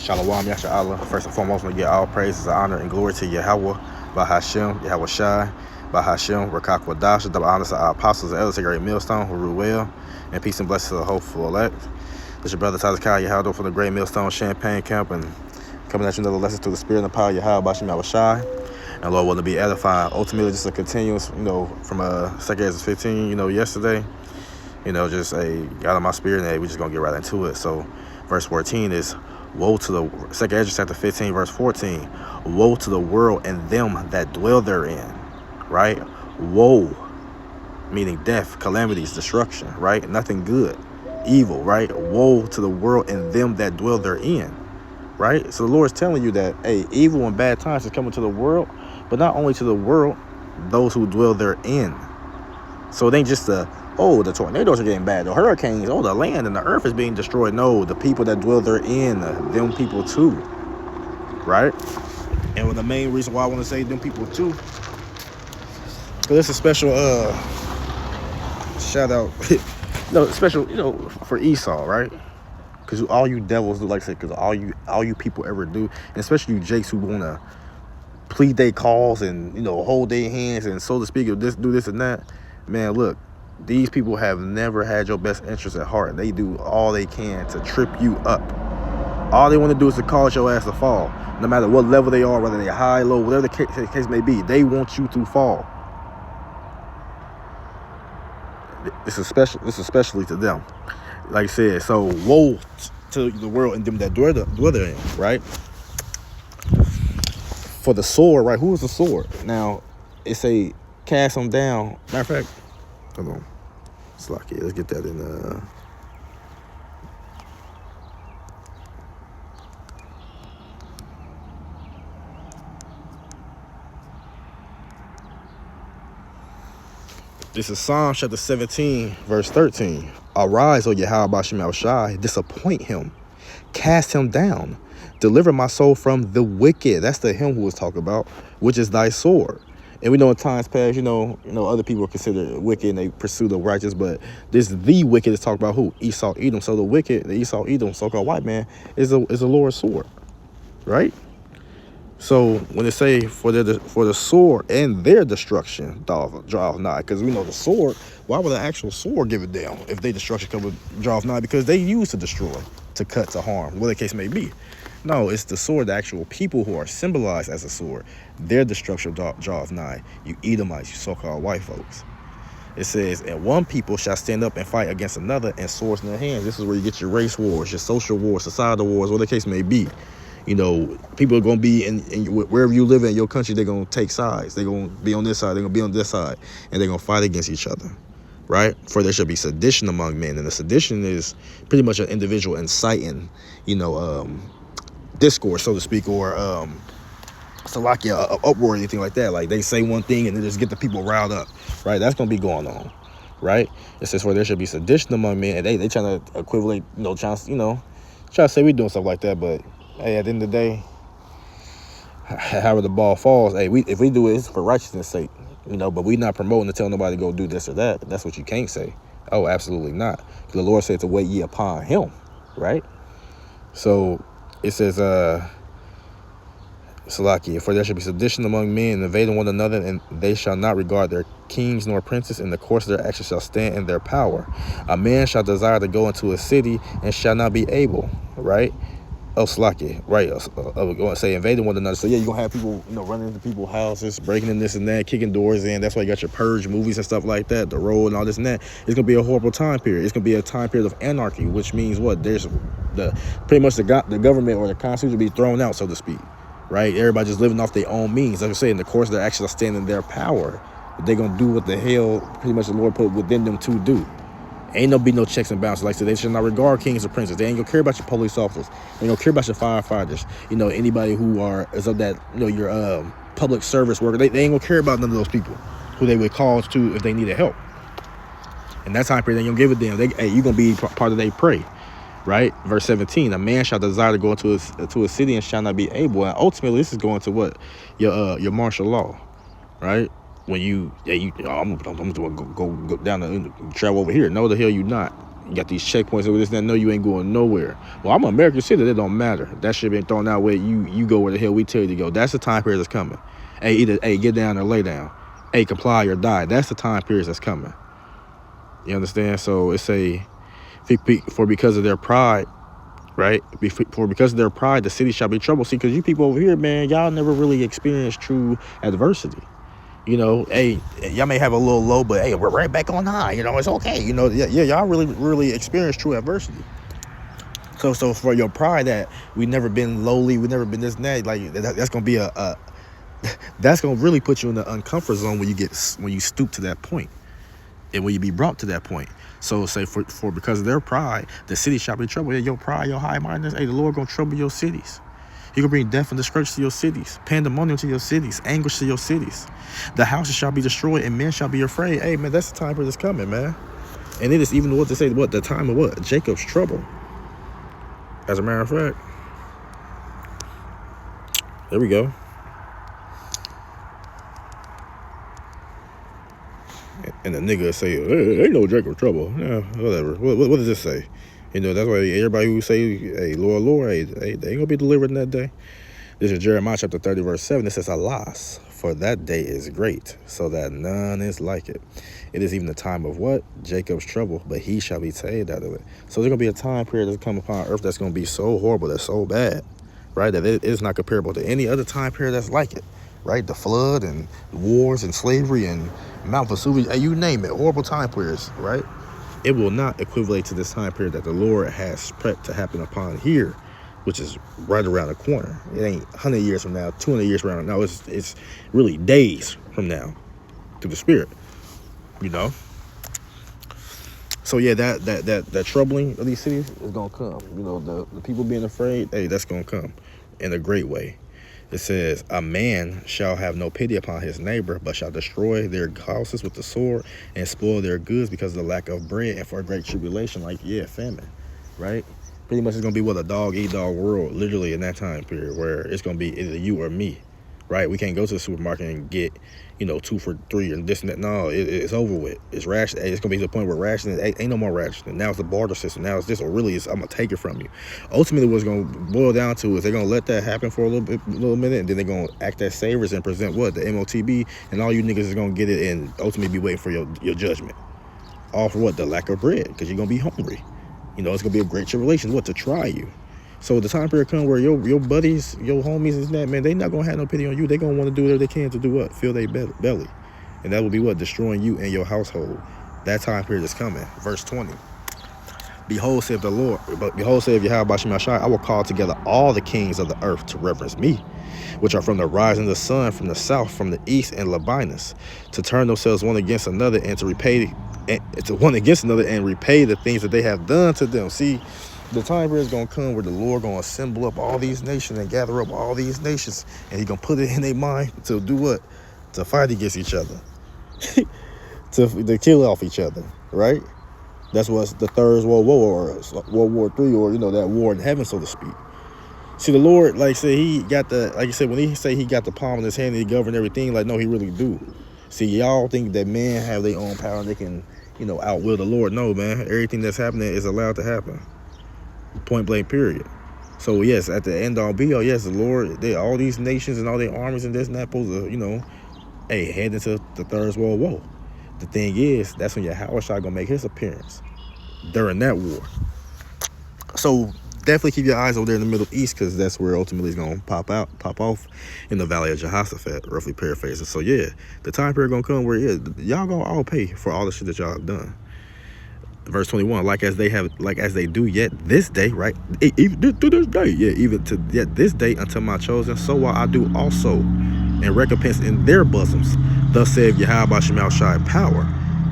Shalom, Yasha Allah. First and foremost, we get all praises, honor, and glory to Yahweh, Bahashem, Yahweh Shai, Bahashem, Rakak Wadash, double honors to our apostles and elders, a great millstone, who rule well, and peace and blessings to the hopeful elect. This is your brother Tazakah Yahado from the Great Millstone Champagne Camp, and coming at you another lesson through the spirit and the power of Yahweh, Bahashem, Yahweh Shai. And Lord willing to be edifying. Ultimately, just a continuous, from 2 Ezra 15, yesterday. Just got on my spirit, and we just gonna get right into it. So, verse 14 is, woe to the 2 Ezra chapter 15, verse 14. Woe to the world and them that dwell therein, right? Woe, meaning death, calamities, destruction, right? Nothing good, evil, right? Woe to the world and them that dwell therein, right? So the Lord's telling you that, hey, evil and bad times is coming to the world, but not only to the world, those who dwell therein. So it ain't just the tornadoes are getting bad, the hurricanes, the land and the earth is being destroyed. No, the people that dwell therein, them people too, right? And the main reason why I want to say them people too, because it's a special shout out, special, for Esau, right? Because all you devils do, like I said, because all you people ever do, and especially you jakes who want to plead their cause and, hold their hands and, so to speak, do this and that. Man, look, these people have never had your best interest at heart. They do all they can to trip you up. All they want to do is to cause your ass to fall. No matter what level they are, whether they're high, low, whatever the case may be, they want you to fall. It's especially to them. Like I said, so woe to the world and them that dwell therein, right? For the sword, right? Who is the sword? Now, it's a cast them down. Matter of fact, hold on. It's like, let's get that in. This is Psalm chapter 17, verse 13. Arise, O Yahweh Bashem El Shai, disappoint him, cast him down, deliver my soul from the wicked. That's the him who was talking about, which is thy sword. And we know in times past, other people are considered wicked and they pursue the righteous, but the wicked is talking about who? Esau, Edom. So the Esau, Edom, so-called white man, is a Lord's sword, right? So when they say for the sword and their destruction, draweth nigh, because we know the sword. Why would the actual sword give it down if their destruction draweth nigh? Because they use to destroy, to cut, to harm, whatever the case may be. No, it's the sword, the actual people who are symbolized as a sword. Their destruction draweth nigh. You Edomites, you so-called white folks. It says, and one people shall stand up and fight against another, and swords in their hands. This is where you get your race wars, your social wars, societal wars, whatever the case may be. People are going to be in wherever you live in your country, they're going to take sides. They're going to be on this side, they're going to be on this side, and they're going to fight against each other, right? For there shall be sedition among men. And the sedition is pretty much an individual inciting, discourse, so to speak, or uproar or anything like that. Like they say one thing and then just get the people riled up, right? That's going to be going on, right? It says, for there should be sedition among men. And they trying to equivalent, trying to say we doing stuff like that, but hey, at the end of the day, however the ball falls, hey, if we do it, it's for righteousness' sake, but we not promoting to tell nobody to go do this or that. That's what you can't say. Oh, absolutely not. The Lord said to wait ye upon him, right? So it says, Salakia, for there shall be sedition among men, invading one another, and they shall not regard their kings nor princes, and the course of their actions shall stand in their power. A man shall desire to go into a city and shall not be able, right? Salakia, right? Going to say invading one another. So yeah, you're going to have people, running into people's houses, breaking in this and that, kicking doors in. That's why you got your purge movies and stuff like that, the road and all this and that. It's going to be a horrible time period. It's going to be a time period of anarchy, which means what? There's pretty much the government or the constitution will be thrown out, so to speak, right? Everybody just living off their own means. Like I say, in the course of their actions are standing in their power. They're going to do what the hell pretty much the Lord put within them to do. Ain't no checks and balances. Like I said, they should not regard kings or princes. They ain't gonna care about your police officers. They ain't gonna care about your firefighters. Anybody who is of that, your public service worker. They ain't gonna care about none of those people who they would call to if they needed help. And that time period, they ain't gonna give a damn. You gonna be part of their prey, right? Verse 17: a man shall desire to go into a city and shall not be able. And ultimately, this is going to what? Your martial law, right? When I'm gonna go down and travel over here. No, the hell you not. You got these checkpoints over this and that. No, you ain't going nowhere. Well, I'm an American citizen. It don't matter. That shit been thrown out where you go where the hell we tell you to go. That's the time period that's coming. Hey, either get down or lay down. Hey, comply or die. That's the time period that's coming. You understand? So it's for because of their pride, right? For because of their pride, the city shall be troubled. See, because you people over here, man, y'all never really experienced true adversity. You know, hey, y'all may have a little low, but hey, we're right back on high. You know, it's okay. You know, yeah, y'all really experienced true adversity. So for your pride that we never been lowly, we never been this and that, like that's gonna be that's gonna really put you in the uncomfort zone when you stoop to that point, and when you be brought to that point. So say for because of their pride, the city shall be troubled. Your pride, your high mindedness, hey, the Lord gonna trouble your cities. He gonna bring death and disgrace to your cities, pandemonium to your cities, anguish to your cities. The houses shall be destroyed and men shall be afraid. Hey, man, that's the time for this coming, man. And it is even what to say, the time of what? Jacob's trouble. As a matter of fact, there we go. And the nigga say, hey, ain't no Jacob's trouble. Yeah, whatever. What does this say? You know, that's why everybody who say, hey, Lord, hey, they ain't gonna be delivered in that day. This is Jeremiah chapter 30, verse 7. It says, alas, for that day is great, so that none is like it. It is even the time of what? Jacob's trouble, but he shall be saved out of it. So there's gonna be a time period that's come upon earth that's gonna be so horrible, that's so bad, right? That it is not comparable to any other time period that's like it, right? The flood and wars and slavery and Mount Vesuvius, you name it, horrible time periods, right? It will not equivalent to this time period that the Lord has prepped to happen upon here, which is right around the corner. It ain't 100 years from now, 200 years from now. It's really days from now through the Spirit, you know? So yeah, that troubling of these cities is gonna come. You know, the people being afraid, hey, that's gonna come in a great way. It says, a man shall have no pity upon his neighbor, but shall destroy their houses with the sword and spoil their goods because of the lack of bread and for a great tribulation, like, yeah, famine, right? Pretty much it's going to be what a dog-eat-dog world, literally in that time period, where it's going to be either you or me, right? We can't go to the supermarket and get, 2 for $3 and this and that. No, it's over with. It's ration. It's going to be to the point where rationing, ain't no more rationing. Now it's the barter system. Now it's this, or really I'm going to take it from you. Ultimately, what it's going to boil down to is they're going to let that happen for a little minute, and then they're going to act as savers and present what? The MOTB, and all you niggas is going to get it and ultimately be waiting for your judgment. All for what? The lack of bread, because you're going to be hungry. It's going to be a great tribulation, what? To try you. So the time period come where your buddies, your homies and that, man, they not going to have no pity on you. They going to want to do whatever they can to do what? Fill their belly. And that will be what? Destroying you and your household. That time period is coming. Verse 20. Behold, saith the Lord, behold, saith Yahweh Bashem Yashai, I will call together all the kings of the earth to reverence me, which are from the rising of the sun, from the south, from the east, and Libanus, to turn themselves one against another and to repay, the things that they have done to them. See, the time period is going to come where the Lord going to assemble up all these nations and gather up all these nations, and He's going to put it in their mind to do what? To fight against each other, to kill off each other, right? That's what's the Third World War, or World War III, or that war in heaven, so to speak. See, the Lord, like say He got like you said, when He say He got the palm in His hand and He govern everything, like no, He really do. See, y'all think that men have their own power and they can, outwill the Lord. No, man, everything that's happening is allowed to happen. Point blank, period. So yes, at the end all be all, yes, the Lord, all these nations and all their armies and this and that supposed to, head into the Third World War. The thing is, that's when Yahweh gonna make His appearance during that war. So definitely keep your eyes over there in the Middle East, because that's where ultimately it's gonna pop off in the Valley of Jehoshaphat, roughly paraphrasing. So yeah, the time period gonna come where y'all gonna all pay for all the shit that y'all have done. Verse 21, like as they do yet this day, right? Even to this day, even to yet this day unto my chosen, so will I do also, and recompense in their bosoms. Thus saith Yahweh Bashem Yashai power.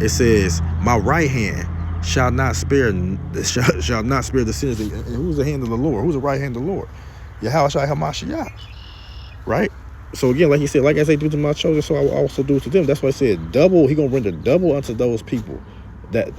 It says, my right hand shall not spare the sins. And who's the hand of the Lord? Who's the right hand of the Lord? Yahweh Shai HaMashiach, right? So again, like He said, like as they do to my chosen, so I will also do to them. That's why He said double. He gonna render double unto those people that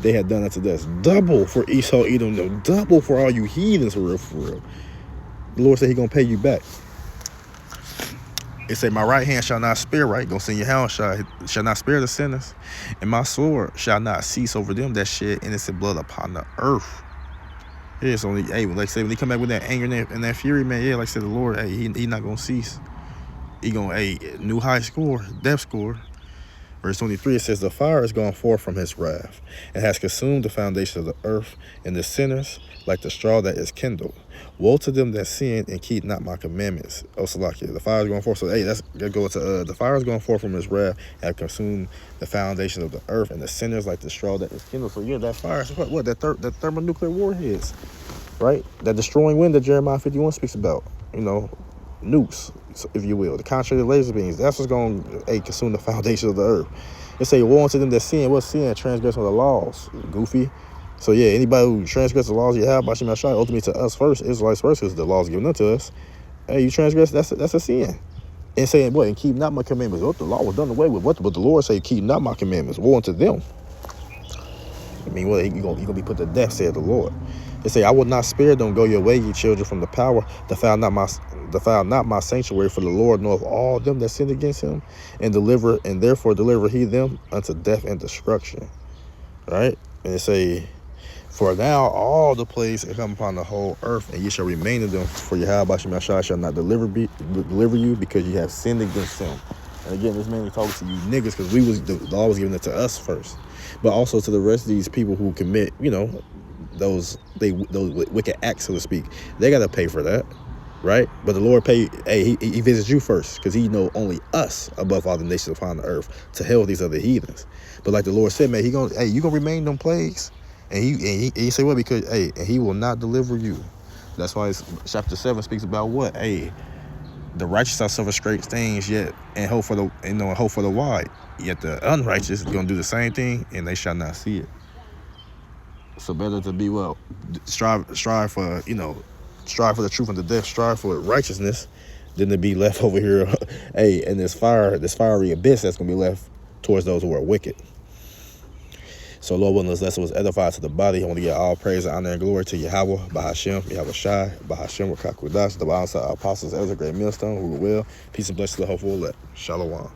they had done unto us. Double for Esau, Edom, no, double for all you heathens, for real. The Lord said He gonna pay you back. It say, my right hand shall not spare, right? Gonna send your hand shall not spare the sinners, and my sword shall not cease over them that shed innocent blood upon the earth. Yeah, it's only, hey, like I said, when he come back with that anger and that fury, man, yeah, like I said, the Lord, hey, he not gonna cease. He gonna, hey, new high score, depth score. Verse 23, it says, the fire is gone forth from his wrath, and has consumed the foundation of the earth, and the sinners like the straw that is kindled. Woe to them that sin and keep not my commandments. Oh, Salakia, the fire is going forth. So, hey, that's gonna go to the fire is going forth from his wrath, and have consumed the foundation of the earth, and the sinners like the straw that is kindled. So, yeah, that fire is what that thermonuclear warheads, right? That destroying wind that Jeremiah 51 speaks about. You know, nukes, if you will, the concentrated laser beams. That's what's going to consume the foundation of the earth. It say, woe unto them that sin. What's sin? Transgression of the laws. Goofy. So yeah, anybody who transgresses the laws you have, Bashim Yashai, ultimately to us first, Israelites first, because the laws given unto us. Hey, you transgress, that's a sin. And saying, what? And keep not my commandments. What the law was done away with. What the Lord say, keep not my commandments. Woe unto them. I mean, what, you gonna be put to death, said the Lord. They say, I will not spare them. Go your way, ye children, from the power. Defile not my sanctuary, for the Lord knoweth all them that sin against him, and therefore deliver he them unto death and destruction. Right? And they say, for now all the plagues have come upon the whole earth, and ye shall remain in them, for Yahweh Bashim Yashai shall not deliver you, because ye have sinned against him. And again, this mainly talking to you niggas, because the law was given it to us first, but also to the rest of these people who commit, you know, those wicked acts, so to speak. They got to pay for that, right? But the Lord he visits you first, because he know only us above all the nations upon the earth, to hell with these other heathens. But like the Lord said, man, you gonna remain them plagues, and he say what? Because and he will not deliver you. That's why chapter 7 speaks about what? The righteous are suffer great things, yet and hope for the wide. Yet the unrighteous is gonna do the same thing, and they shall not see it. So better to be strive for the truth and the death, strive for righteousness, than to be left over here, in this fiery abyss that's gonna be left towards those who are wicked. So Lord willing, this lesson was edified to the body. I want to give all praise, honor, and glory to Yahweh, Bahashem, Yahweh Shai, Bahashem, Rakak Wadash, the balance of our apostles, elders, a great millstone, who will. Peace and blessings to the hopeful elect. Shalom.